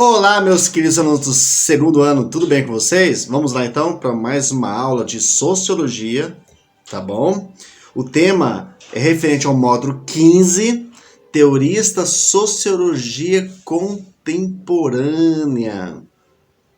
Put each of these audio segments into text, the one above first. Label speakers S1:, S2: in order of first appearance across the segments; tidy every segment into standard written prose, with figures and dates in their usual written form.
S1: Olá, meus queridos alunos do segundo ano, tudo bem com vocês? Vamos lá então para mais uma aula de Sociologia, tá bom? O tema é referente ao módulo 15, Teorias da Sociologia Contemporânea.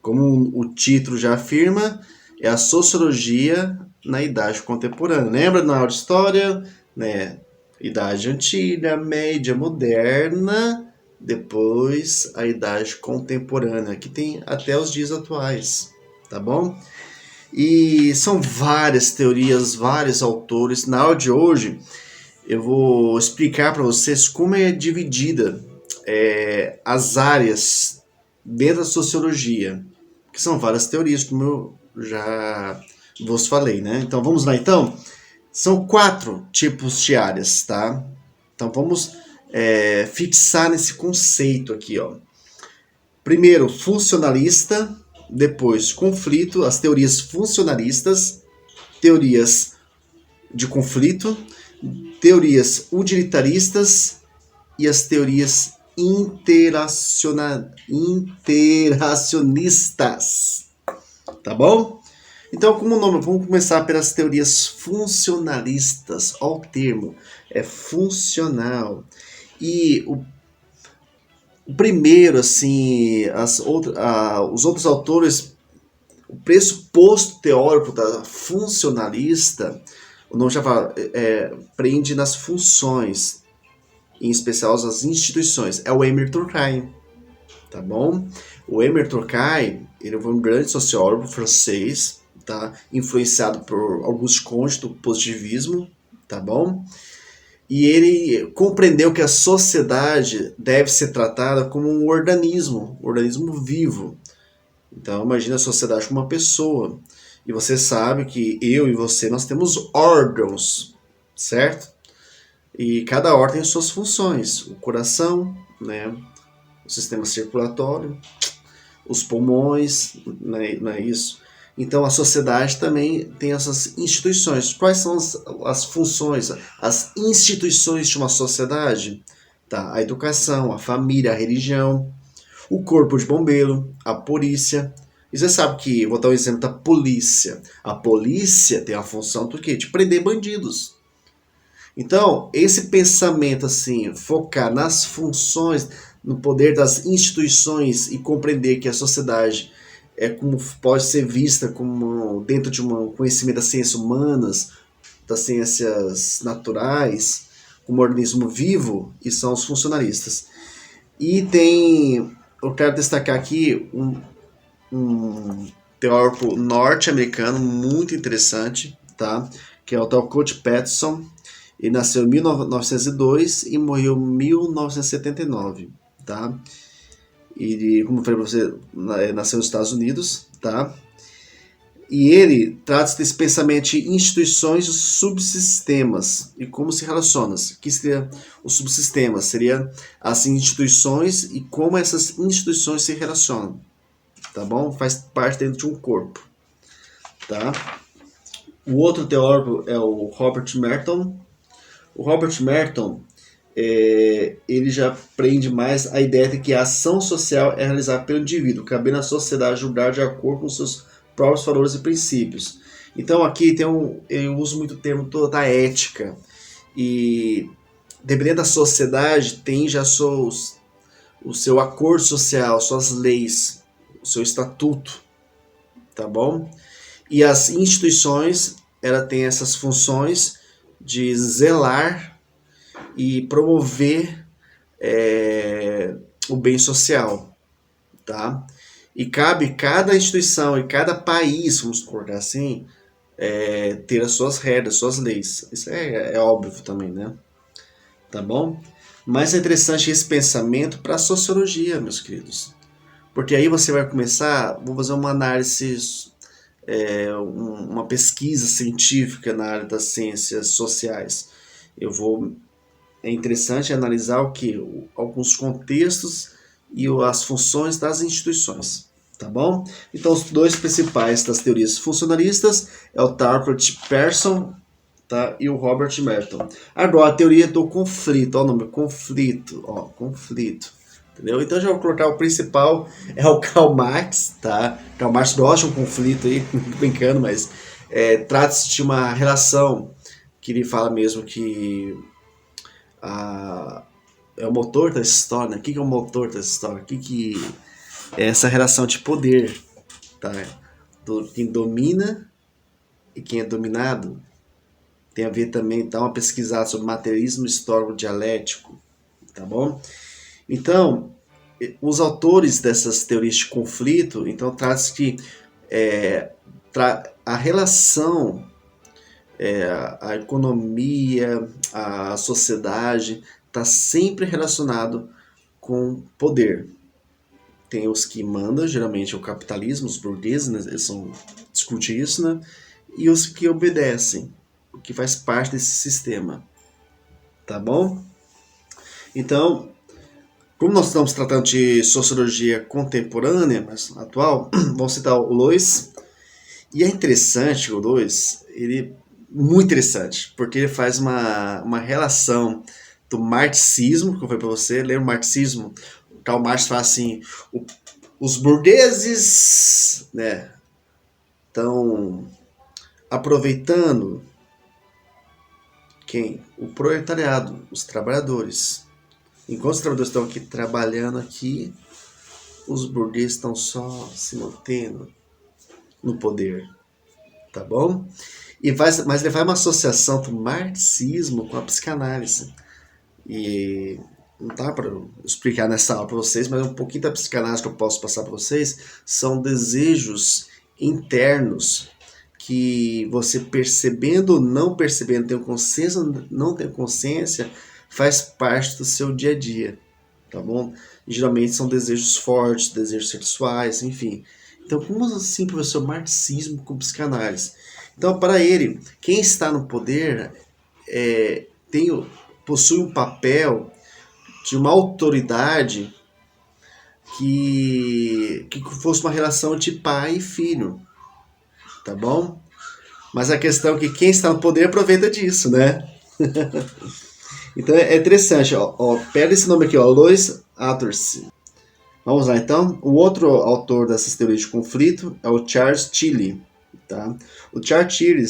S1: Como o título já afirma, é a Sociologia na Idade Contemporânea. Lembra na aula de História, né? Idade Antiga, Média, Moderna... Depois, a idade contemporânea, que tem até os dias atuais, tá bom? E são várias teorias, vários autores. Na aula de hoje, eu vou explicar para vocês como é dividida as áreas dentro da sociologia, que são várias teorias, como eu já vos falei, né? Então, vamos lá, então? São 4 tipos de áreas, tá? Então, vamos fixar nesse conceito aqui, ó. Primeiro, funcionalista, depois, conflito, as teorias funcionalistas, teorias de conflito, teorias utilitaristas e as teorias interacionistas. Tá bom? Então, como nome, vamos começar pelas teorias funcionalistas. Olha o termo, é funcional. E o primeiro, assim, os outros autores, o pressuposto teórico da funcionalista, o nome já fala, prende nas funções, em especial as instituições. É o Émile Durkheim, tá bom? O Émile Durkheim, ele foi um grande sociólogo francês, tá? Influenciado por Auguste Comte do positivismo, tá bom? E ele compreendeu que a sociedade deve ser tratada como um organismo vivo. Então, imagine a sociedade como uma pessoa. E você sabe que eu e você, nós temos órgãos, certo? E cada órgão tem suas funções. O coração, né? O sistema circulatório, os pulmões, né? Não é isso? Então, a sociedade também tem essas instituições. Quais são as funções, as instituições de uma sociedade? Tá, a educação, a família, a religião, o corpo de bombeiro, a polícia. E você sabe que, vou dar um exemplo da polícia. A polícia tem a função do quê? De prender bandidos. Então, esse pensamento, assim, focar nas funções, no poder das instituições e compreender que a sociedade como pode ser vista como dentro de um conhecimento das ciências humanas, das ciências naturais, como organismo vivo, e são os funcionalistas. E eu quero destacar aqui um teórico norte-americano muito interessante, tá? Que é o Talcott Pattison. Ele nasceu em 1902 e morreu em 1979, tá? Ele, como eu falei para você, nasceu nos Estados Unidos, tá? E ele trata desse pensamento de instituições e subsistemas e como se relacionam. O que seria os subsistemas? Seria as instituições e como essas instituições se relacionam, tá bom? Faz parte dentro de um corpo, tá? O outro teórico é o Robert Merton. O Robert Merton ele já prende mais a ideia de que a ação social é realizada pelo indivíduo, cabendo à sociedade julgar de acordo com seus próprios valores e princípios. Então aqui eu uso muito o termo da ética, e dependendo da sociedade tem já o seu acordo social, suas leis, o seu estatuto, tá bom? E as instituições, ela tem essas funções de zelar e promover o bem social, tá? E cabe cada instituição e cada país, vamos colocar assim, ter as suas regras, suas leis. Isso é óbvio também, né? Tá bom? Mas é interessante esse pensamento para a sociologia, meus queridos. Porque aí você vai começar, vou fazer uma análise, uma pesquisa científica na área das ciências sociais. É interessante analisar alguns contextos e as funções das instituições, tá bom? Então, os dois principais das teorias funcionalistas é o Talcott Pattison, tá? E o Robert Merton. Agora, a teoria do conflito, olha o nome, conflito. Entendeu? Então já vou colocar o principal, é o Karl Marx, tá? Karl Marx gosta de um conflito aí, brincando, mas trata-se de uma relação que ele fala mesmo que a, é o motor da história, né? O que é o motor da história? O que é essa relação de poder, tá? Quem domina e quem é dominado. Tem a ver também, dá uma pesquisada sobre materialismo histórico dialético, tá bom? Então, os autores dessas teorias de conflito, então traz que a relação, a economia, a sociedade está sempre relacionado com poder. Tem os que mandam, geralmente é o capitalismo, os burgueses, né, eles discutem isso, né? E os que obedecem, o que faz parte desse sistema, tá bom? Então, como nós estamos tratando de sociologia contemporânea, mas atual, vamos citar o Lois. E é interessante o Lois, ele muito interessante, porque ele faz uma relação do marxismo, que eu falei para você, lembra o marxismo? O Karl Marx fala assim, os burgueses, né, estão aproveitando quem? O proletariado, os trabalhadores. Enquanto os trabalhadores estão aqui trabalhando aqui, os burgueses estão só se mantendo no poder, tá bom? Mas ele faz uma associação do marxismo com a psicanálise. E não dá para explicar nessa aula para vocês, mas um pouquinho da psicanálise que eu posso passar para vocês são desejos internos que você percebendo ou não percebendo, tem consciência ou não tem consciência, faz parte do seu dia a dia, tá bom? E, geralmente são desejos fortes, desejos sexuais, enfim. Então, como assim, professor, marxismo com psicanálise? Então, para ele, quem está no poder possui um papel de uma autoridade que fosse uma relação de pai e filho, tá bom? Mas a questão é que quem está no poder aproveita disso, né? Então é interessante, ó, pega esse nome aqui, ó, Lois Atherton. Vamos lá, então. O outro autor dessas teorias de conflito é o Charles Tilly, tá? O Charles Tilly,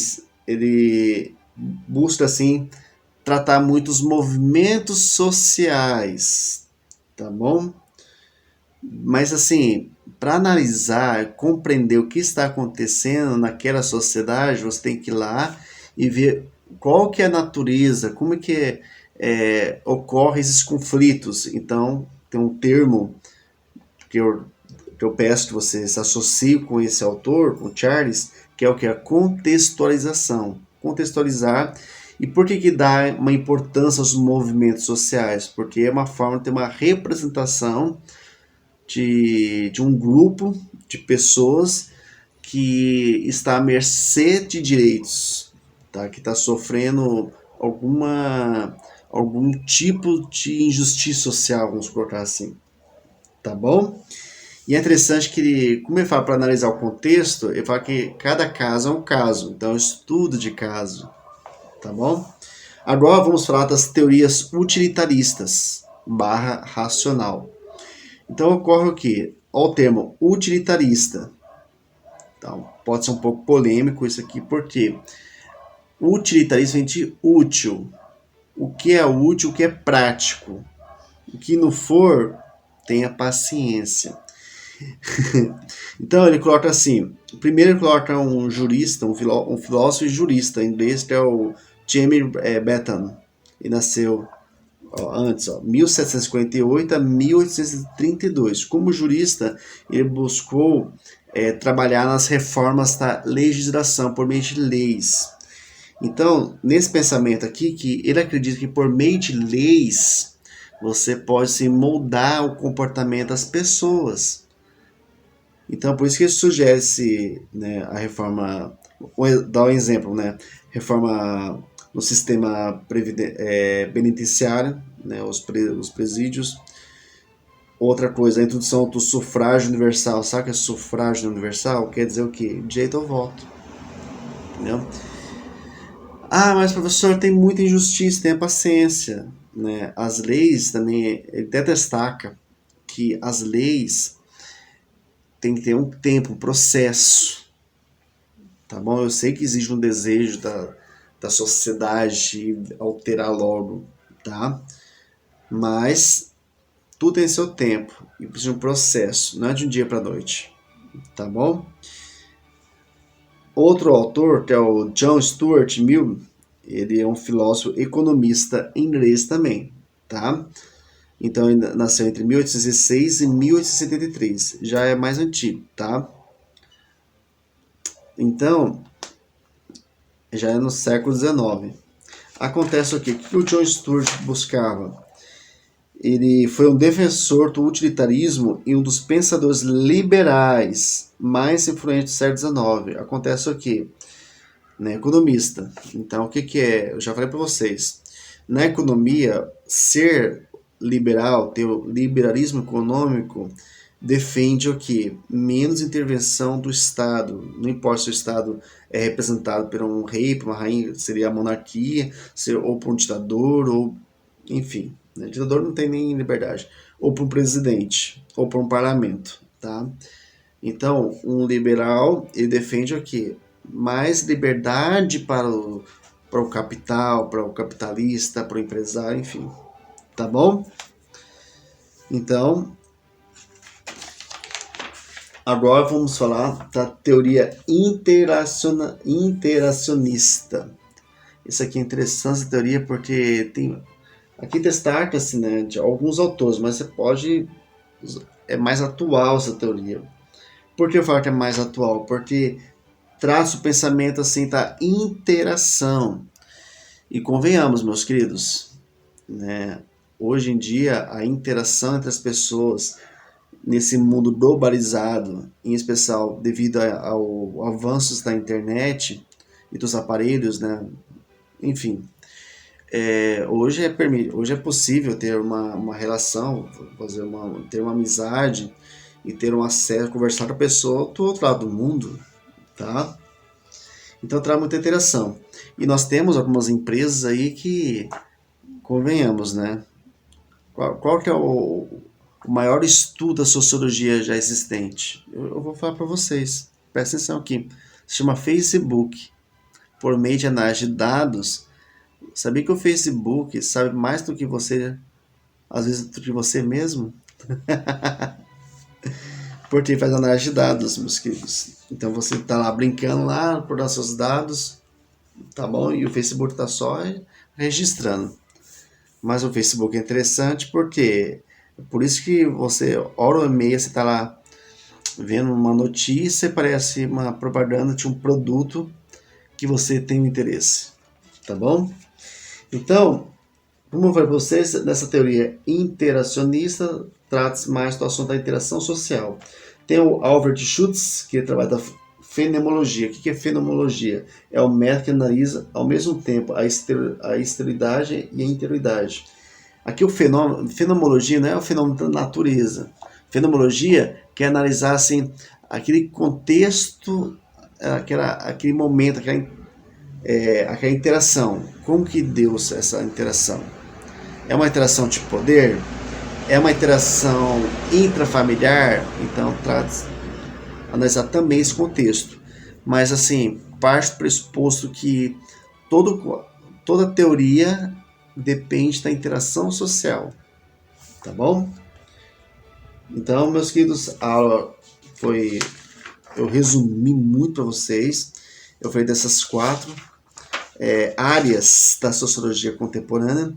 S1: ele busca, assim, tratar muito os movimentos sociais, tá bom? Mas, assim, para analisar, compreender o que está acontecendo naquela sociedade, você tem que ir lá e ver qual que é a natureza, como é que ocorrem esses conflitos. Então, tem um termo que eu peço que você se associe com esse autor, com Charles, que é o que? A contextualização. Contextualizar. E por que dá uma importância aos movimentos sociais? Porque é uma forma de ter uma representação de um grupo de pessoas que está à mercê de direitos, tá? Que está sofrendo algum tipo de injustiça social, vamos colocar assim, tá bom? E é interessante que, como ele fala para analisar o contexto, ele fala que cada caso é um caso, então é um estudo de caso, tá bom? Agora vamos falar das teorias utilitaristas barra racional. Então ocorre o quê? Olha o termo utilitarista. Então, pode ser um pouco polêmico isso aqui, porque utilitarismo vem de útil. O que é útil, o que é prático. O que não for, tenha paciência. Então ele coloca assim, primeiro ele coloca um jurista, um filósofo e jurista em inglês, que é o James Bentham. Ele nasceu antes, 1758 a 1832. Como jurista, ele buscou trabalhar nas reformas da legislação por meio de leis. Então, nesse pensamento aqui, que ele acredita que por meio de leis você pode se moldar o comportamento das pessoas. Então, por isso que ele sugere né, a reforma, vou dar um exemplo, né, reforma no sistema penitenciário, né, os presídios. Outra coisa, a introdução do sufrágio universal. Sabe o que é sufrágio universal? Quer dizer o quê? Direito ao voto. Entendeu? Ah, mas professor, tem muita injustiça, tenha paciência. Né? As leis também, ele até destaca, que as leis têm que ter um tempo, um processo, tá bom? Eu sei que existe um desejo da sociedade alterar logo, tá? Mas tudo tem seu tempo e precisa de um processo, não é de um dia para noite, tá bom? Outro autor, que é o John Stuart Mill, ele é um filósofo economista inglês também, tá? Então ele nasceu entre 1816 e 1873, já é mais antigo, tá? Então, já é no século XIX. Acontece o quê? O que o John Stuart buscava? Ele foi um defensor do utilitarismo e um dos pensadores liberais mais influentes do século XIX. Acontece o quê? Né, economista. Então, o que, que é? Eu já falei para vocês. Na economia, ser liberal, ter o liberalismo econômico, defende o quê? Menos intervenção do Estado. Não importa se o Estado é representado por um rei, por uma rainha, seria a monarquia, ou por um ditador, ou enfim. Né? Ditador não tem nem liberdade. Ou por um presidente, ou por um parlamento. Tá? Então, um liberal, ele defende o quê? Mais liberdade para o capital, para o capitalista, para o empresário, enfim. Tá bom? Então, agora vamos falar da teoria interacionista. Isso aqui é interessante, essa teoria, porque tem... Aqui destaca-se, né, de alguns autores, mas você pode... É mais atual essa teoria. Por que eu falo que é mais atual? Porque traz o pensamento assim da interação. E convenhamos, meus queridos, né? Hoje em dia a interação entre as pessoas nesse mundo globalizado, em especial devido ao avanços da internet e dos aparelhos, né? Enfim, hoje é possível ter uma relação, ter uma amizade e ter um acesso, conversar com a pessoa do outro lado do mundo, tá? Então traz muita interação. E nós temos algumas empresas aí que, convenhamos, né? Qual que é o maior estudo da sociologia já existente? Eu vou falar para vocês. Presta atenção aqui. Se chama Facebook. Por meio de análise de dados, sabia que o Facebook sabe mais do que você, às vezes, do que você mesmo? Porque faz análise de dados, meus queridos. Então você está lá brincando lá por dar seus dados, tá bom? E o Facebook está só registrando. Mas o Facebook é interessante porque é por isso que você, hora ou meia, você está lá vendo uma notícia, parece uma propaganda de um produto que você tem interesse, tá bom? Então, como eu falei para vocês, nessa teoria interacionista, trata-se mais do assunto da interação social. Tem o Albert Schutz, que trabalha da fenomenologia. O que é fenomenologia? É o método que analisa ao mesmo tempo a exterioridade e a interioridade. Aqui o fenomenologia não é o fenômeno da natureza. Fenomenologia quer analisar assim, aquele contexto, aquele momento, aquela interação. Como que deu-se essa interação? É uma interação de poder? É uma interação intrafamiliar? Então, analisar também esse contexto. Mas, assim, parte do pressuposto que toda teoria depende da interação social. Tá bom? Então, meus queridos, a aula foi... Eu resumi muito para vocês. Eu falei dessas 4 áreas da sociologia contemporânea.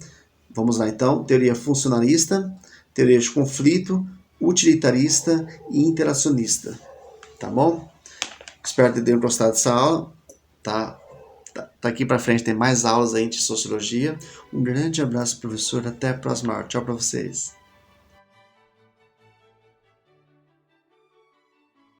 S1: Vamos lá, então. Teoria funcionalista, teoria de conflito, utilitarista e interacionista. Tá bom? Espero que tenham gostado dessa aula. Tá aqui para frente, tem mais aulas aí de sociologia. Um grande abraço, professor. Até a próxima aula. Tchau para vocês.